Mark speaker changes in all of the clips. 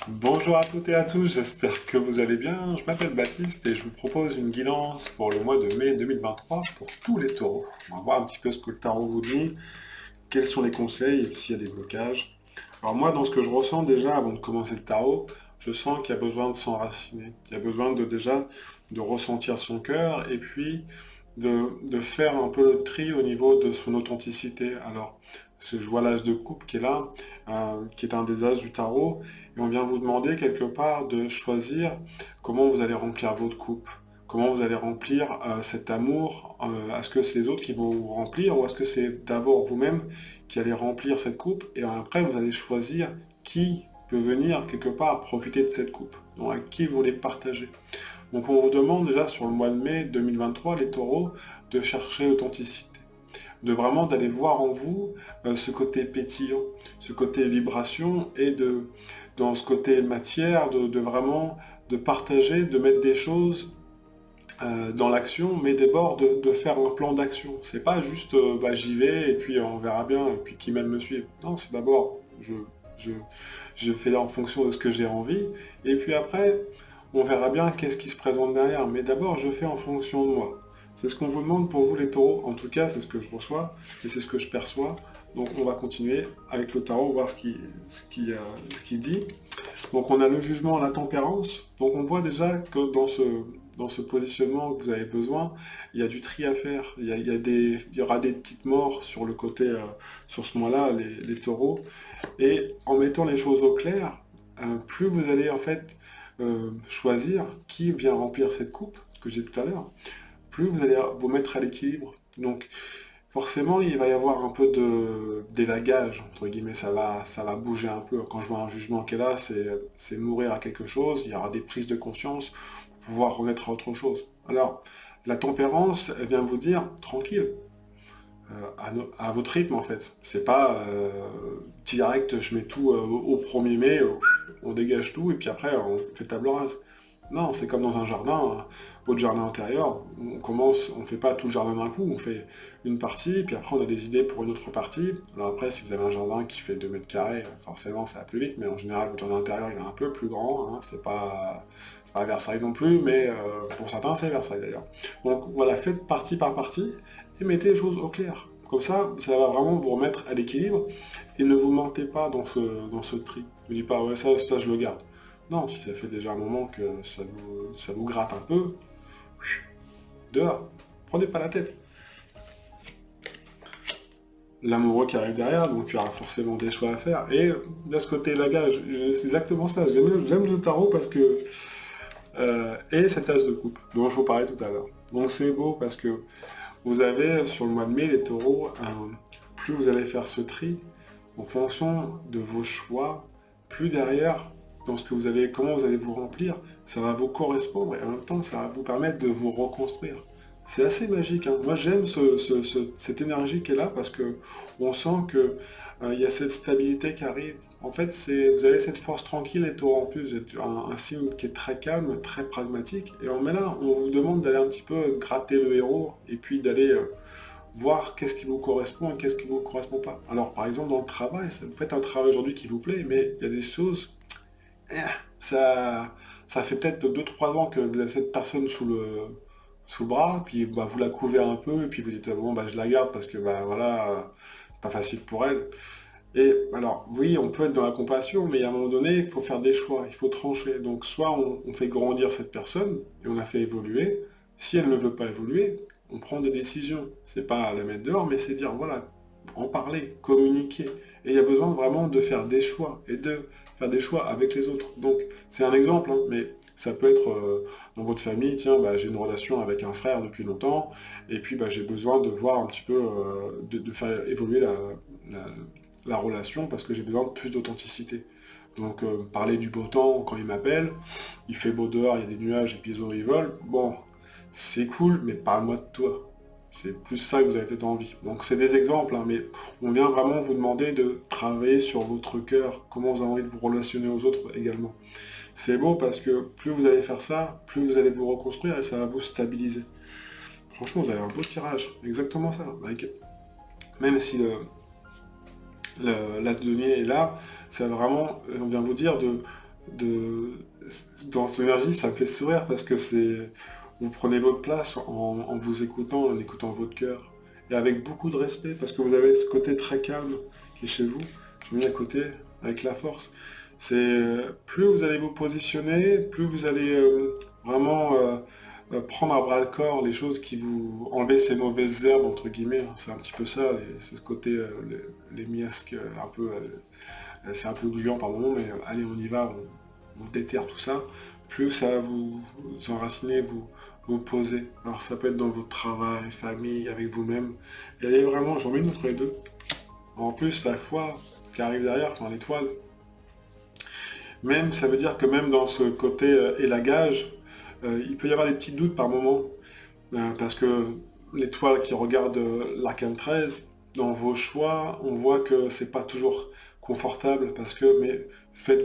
Speaker 1: Bonjour à toutes et à tous, j'espère que vous allez bien. Je m'appelle Baptiste et je vous propose une guidance pour le mois de mai 2023 pour tous les taureaux. On va voir un petit peu ce que le tarot vous dit, quels sont les conseils et s'il y a des blocages. Alors moi, dans ce que je ressens déjà avant de commencer le tarot, je sens qu'il y a besoin de s'enraciner. Il y a besoin de ressentir son cœur et puis de faire un peu le tri au niveau de son authenticité. Alors, je vois l'as de coupe qui est là, qui est un des as du tarot, et on vient vous demander quelque part de choisir comment vous allez remplir votre coupe, comment vous allez remplir cet amour. Est-ce que c'est les autres qui vont vous remplir, ou est-ce que c'est d'abord vous-même qui allez remplir cette coupe, et après vous allez choisir qui peut venir quelque part profiter de cette coupe, donc à qui vous voulez partager. Donc on vous demande déjà sur le mois de mai 2023, les taureaux, de chercher l'authenticité, de vraiment d'aller voir en vous ce côté pétillant, ce côté vibration, et dans ce côté matière, de vraiment de partager, de mettre des choses dans l'action, mais d'abord de faire un plan d'action. C'est pas juste j'y vais et puis on verra bien, et puis qui m'aime me suivre. Non, c'est d'abord je, je fais en fonction de ce que j'ai envie, et puis après on verra bien qu'est-ce qui se présente derrière. Mais d'abord je fais en fonction de moi. C'est ce qu'on vous demande pour vous les taureaux, en tout cas c'est ce que je reçois et c'est ce que je perçois. Donc on va continuer avec le tarot, voir ce qu'il dit. Donc on a le jugement, la tempérance. Donc on voit déjà que dans ce positionnement que vous avez besoin, il y a du tri à faire. Il y aura des petites morts sur le côté, sur ce mois-là, les taureaux. Et en mettant les choses au clair, plus vous allez en fait choisir qui vient remplir cette coupe, ce que j'ai dit tout à l'heure, plus vous allez vous mettre à l'équilibre. Donc forcément, il va y avoir un peu de d'élagage, entre guillemets, ça va bouger un peu. Quand je vois un jugement qui est là, c'est mourir à quelque chose, il y aura des prises de conscience pour pouvoir remettre à autre chose. Alors, la tempérance, elle vient vous dire, tranquille, à votre rythme en fait. C'est pas direct, je mets tout au 1er mai, on dégage tout, et puis après, on fait table rase. Non, c'est comme dans un jardin, votre jardin intérieur, on commence, on fait pas tout le jardin d'un coup, on fait une partie, puis après on a des idées pour une autre partie. Alors après, si vous avez un jardin qui fait 2 mètres carrés, forcément ça va plus vite, mais en général votre jardin intérieur il est un peu plus grand, hein, c'est pas Versailles non plus, mais pour certains c'est Versailles d'ailleurs. Donc voilà, faites partie par partie, et mettez les choses au clair. Comme ça va vraiment vous remettre à l'équilibre, et ne vous mentez pas dans ce tri. Ne dites pas, ouais, ça je le garde. Non, si ça fait déjà un moment que ça vous gratte un peu, dehors, prenez pas la tête. L'amoureux qui arrive derrière, donc tu auras forcément des choix à faire. Et de ce côté-là, c'est exactement ça. J'aime le tarot parce que... et cette as de coupe, dont je vous parlais tout à l'heure. Donc c'est beau parce que vous avez, sur le mois de mai, les taureaux, plus vous allez faire ce tri, en fonction de vos choix, plus derrière, dans ce que vous allez, comment vous allez vous remplir, ça va vous correspondre et en même temps ça va vous permettre de vous reconstruire. C'est assez magique, hein. Moi j'aime cette énergie qui est là parce que on sent que il y a cette stabilité qui arrive. En fait, vous avez cette force tranquille et tout en plus, vous êtes un signe qui est très calme, très pragmatique. Et on met là, on vous demande d'aller un petit peu gratter le héros et puis d'aller voir qu'est-ce qui vous correspond et qu'est-ce qui ne vous correspond pas. Alors par exemple dans le travail, vous faites un travail aujourd'hui qui vous plaît, mais il y a des choses ça fait peut-être 2 3 ans que vous avez cette personne sous le bras, puis bah, vous la couvez un peu, et puis vous dites bon bah je la garde parce que bah voilà, c'est pas facile pour elle. Et alors oui, on peut être dans la compassion, mais à un moment donné, il faut faire des choix, il faut trancher. Donc soit on fait grandir cette personne et on la fait évoluer. Si elle ne veut pas évoluer, on prend des décisions. C'est pas la mettre dehors, mais c'est dire voilà, en parler, communiquer. Et il y a besoin vraiment de faire des choix et de faire des choix avec les autres. Donc c'est un exemple, hein, mais ça peut être dans votre famille, tiens, bah, j'ai une relation avec un frère depuis longtemps, et puis bah, j'ai besoin de voir un petit peu, de faire évoluer la- la relation parce que j'ai besoin de plus d'authenticité. Donc parler du beau temps quand il m'appelle, il fait beau dehors, il y a des nuages et puis les oiseaux ils volent, bon, c'est cool, mais parle-moi de toi. C'est plus ça que vous avez peut-être envie. Donc c'est des exemples, hein, mais on vient vraiment vous demander de travailler sur votre cœur, comment vous avez envie de vous relationner aux autres également. C'est beau parce que plus vous allez faire ça, plus vous allez vous reconstruire et ça va vous stabiliser. Franchement, vous avez un beau tirage, exactement ça. Même si l'as de denier est là, ça va vraiment, on vient vous dire de... Dans cette énergie, ça me fait sourire parce que c'est... Vous prenez votre place en vous écoutant, en écoutant votre cœur. Et avec beaucoup de respect, parce que vous avez ce côté très calme qui est chez vous. Je mets à côté, avec la force. C'est plus vous allez vous positionner, plus vous allez vraiment prendre à bras le corps les choses qui vous enlèvent ces mauvaises herbes entre guillemets, hein. C'est un petit peu ça, ce côté les miasques un peu, c'est un peu gluant par moment, mais allez on y va, on déterre tout ça. Plus ça va vous enraciner, vous poser. Alors ça peut être dans votre travail, famille, avec vous-même. Et allez vraiment, j'en mets une entre les deux. En plus la foi qui arrive derrière, dans l'étoile. Même, ça veut dire que même dans ce côté élagage, il peut y avoir des petits doutes par moment, parce que l'étoile qui regarde l'arcane 13, dans vos choix, on voit que c'est pas toujours confortable, parce que, mais faites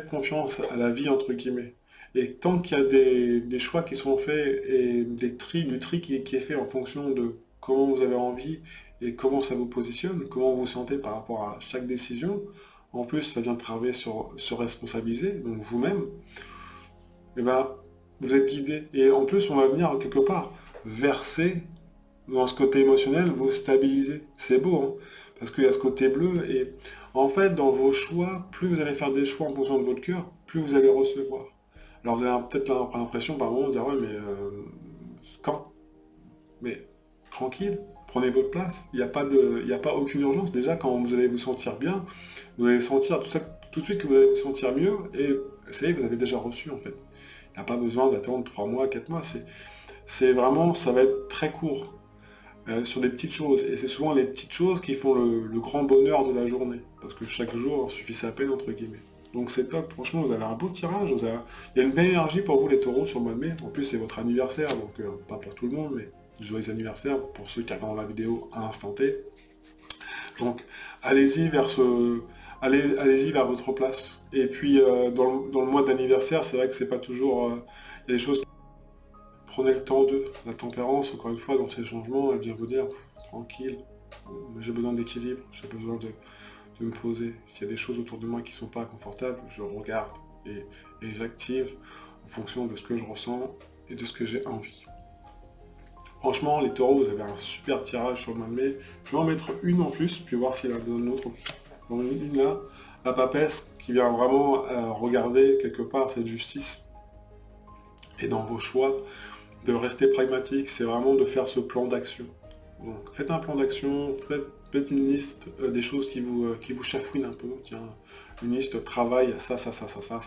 Speaker 1: confiance à la vie, entre guillemets. Et tant qu'il y a des choix qui sont faits, et du tri qui est fait en fonction de comment vous avez envie, et comment ça vous positionne, comment vous vous sentez par rapport à chaque décision, en plus, ça vient de travailler sur se responsabiliser, donc vous-même, et ben, vous êtes guidé. Et en plus, on va venir quelque part verser dans ce côté émotionnel, vous stabiliser. C'est beau, hein, parce qu'il y a ce côté bleu. Et en fait, dans vos choix, plus vous allez faire des choix en fonction de votre cœur, plus vous allez recevoir. Alors vous avez peut-être l'impression par moment de dire, ouais, mais quand? Mais tranquille, prenez votre place. Il n'y a pas aucune urgence. Déjà, quand vous allez vous sentir bien, vous allez sentir tout de suite que vous allez vous sentir mieux. Et ça y est, vous avez déjà reçu en fait. Il n'y a pas besoin d'attendre 3 mois, 4 mois. C'est vraiment, ça va être très court sur des petites choses. Et c'est souvent les petites choses qui font le grand bonheur de la journée. Parce que chaque jour suffit sa peine, entre guillemets. Donc c'est top, franchement, vous avez un beau tirage. Il y a une belle énergie pour vous, les taureaux, sur le mois de mai. En plus, c'est votre anniversaire, donc pas pour tout le monde, mais joyeux anniversaire pour ceux qui regardent la vidéo à l'instant T. Donc, allez-y vers allez-y vers votre place. Et puis, dans le mois d'anniversaire, c'est vrai que c'est pas toujours... il y a des choses... Prenez le temps de la tempérance, encore une fois, dans ces changements, elle vient vous dire, tranquille, j'ai besoin d'équilibre, j'ai besoin de me poser. S'il y a des choses autour de moi qui sont pas confortables, je regarde et j'active en fonction de ce que je ressens et de ce que j'ai envie. Franchement, les taureaux, vous avez un super tirage sur le mois de mai. Je vais en mettre une en plus, puis voir s'il y en a une autre. J'en ai une là, la papesse, qui vient vraiment regarder quelque part cette justice. Et dans vos choix, de rester pragmatique, c'est vraiment de faire ce plan d'action. Donc faites un plan d'action, faites une liste des choses qui vous chafouinent un peu. Tiens, une liste travail, il y a ça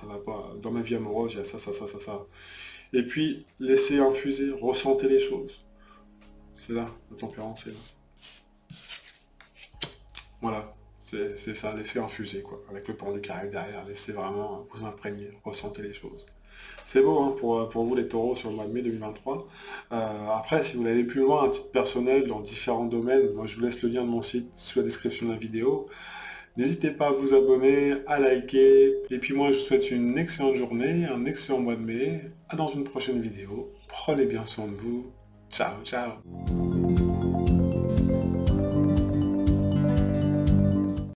Speaker 1: va pas. Dans ma vie amoureuse, il y a ça. Et puis, laissez infuser, ressentez les choses. C'est là, la tempérance est là. Voilà, c'est ça, laissez infuser, quoi. Avec le pendu qui arrive derrière, laissez vraiment vous imprégner, ressentez les choses. C'est beau, hein, pour vous les taureaux sur le mois de mai 2023. Après, si vous voulez aller plus loin à titre personnel dans différents domaines, moi je vous laisse le lien de mon site sous la description de la vidéo. N'hésitez pas à vous abonner, à liker. Et puis moi je vous souhaite une excellente journée, un excellent mois de mai. À dans une prochaine vidéo. Prenez bien soin de vous. Ciao, ciao.